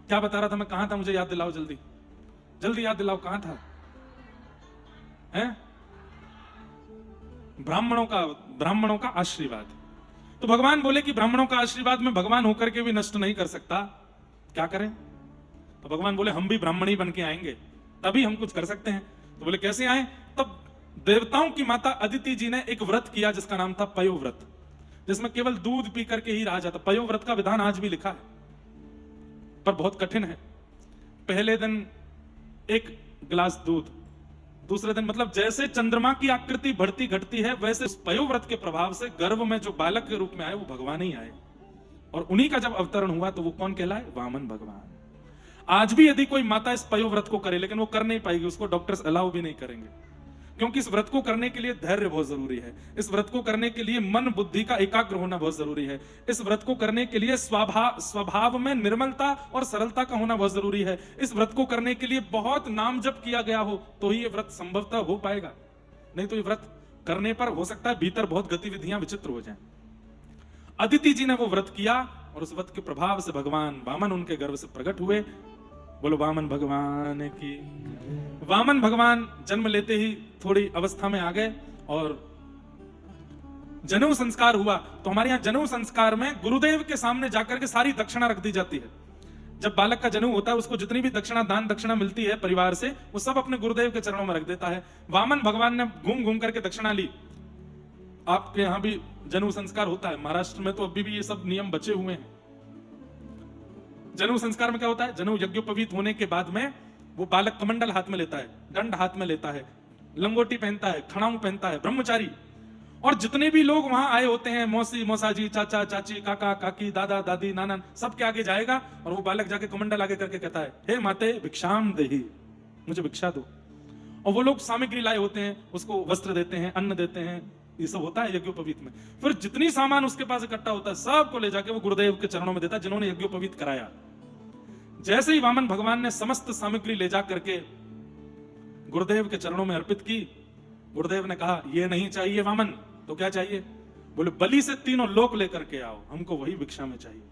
क्या बता रहा था मैं? कहां था? मुझे याद दिलाओ, जल्दी जल्दी याद दिलाओ, कहां था? हैं? ब्राह्मणों का आशीर्वाद। तो भगवान बोले कि ब्राह्मणों का आशीर्वाद में भगवान होकर के भी नष्ट नहीं कर सकता, क्या करें? तो भगवान बोले हम भी ब्राह्मण ही बन के आएंगे, तभी हम कुछ कर सकते हैं। तो बोले कैसे आए? तब देवताओं की माता अदिति जी ने एक व्रत किया जिसका नाम था पयो व्रत, जिसमें केवल दूध पी करके ही रहा जाता। पयो व्रत का विधान आज भी लिखा है, पर बहुत कठिन है। पहले दिन एक गिलास दूध, दूसरे दिन, मतलब जैसे चंद्रमा की आकृति बढ़ती घटती है वैसे उस पयोव्रत के प्रभाव से गर्भ में जो बालक के रूप में आए वो भगवान ही आए, और उन्हीं का जब अवतरण हुआ तो वो कौन कहलाए? वामन भगवान। आज भी यदि कोई माता इस पयोव्रत को करे, लेकिन वो कर नहीं पाएगी, उसको डॉक्टर्स अलाउ भी नहीं करेंगे, क्योंकि इस व्रत को करने के लिए धैर्य बहुत जरूरी है। इस व्रत को करने के लिए मन बुद्धि का एकाग्र होना बहुत जरूरी है। इस व्रत को करने के लिए स्वभाव में निर्मलता और सरलता का होना बहुत जरूरी है। इस व्रत को करने के लिए बहुत नाम जप किया गया हो तो ही ये व्रत संभवतः हो पाएगा, नहीं तो ये व्रत करने पर हो सकता है भीतर बहुत गतिविधियां विचित्र हो जाएं। अदिति जी ने वो व्रत किया और उस व्रत के प्रभाव से भगवान वामन उनके गर्भ से प्रकट हुए। बोलो वामन भगवान की। वामन भगवान जन्म लेते ही थोड़ी अवस्था में आ गए और जनेऊ संस्कार हुआ। तो हमारे यहाँ जनेऊ संस्कार में गुरुदेव के सामने जाकर के सारी दक्षिणा रख दी जाती है। जब बालक का जनेऊ होता है उसको जितनी भी दक्षिणा, दान दक्षिणा मिलती है परिवार से, वो सब अपने गुरुदेव के चरणों में रख देता है। वामन भगवान ने घूम घूम करके दक्षिणा ली। आपके यहाँ भी जनेऊ संस्कार होता है, महाराष्ट्र में तो अभी भी ये सब नियम बचे हुए हैं। जनेऊ संस्कार में क्या होता है? जनेऊ यज्ञोपवीत होने के बाद में वो बालक कमंडल हाथ में लेता है, दंड हाथ में लेता है, लंगोटी पहनता है, खड़ाऊ पहनता है, ब्रह्मचारी। और जितने भी लोग वहां आए होते हैं, मौसी मौसाजी, चाचा चाची, काका काकी, दादा दादी, नाना, सबके आगे जाएगा और वो बालक जाके कमंडल आगे करके कहता है, हे माते भिक्षाम देहि, मुझे भिक्षा दो। और वो लोग सामग्री लाए होते हैं, उसको वस्त्र देते हैं, अन्न देते हैं, ये सब होता है यज्ञोपवीत में। फिर जितनी सामान उसके पास इकट्ठा होता है सबको ले जाके वो गुरुदेव के चरणों में देता है जिन्होंने यज्ञोपवीत कराया। जैसे ही वामन भगवान ने समस्त सामग्री ले जा करके गुरुदेव के चरणों में अर्पित की, गुरुदेव ने कहा ये नहीं चाहिए वामन, तो क्या चाहिए? बोले बलि से तीनों लोक लेकर के आओ, हमको वही भिक्षा में चाहिए।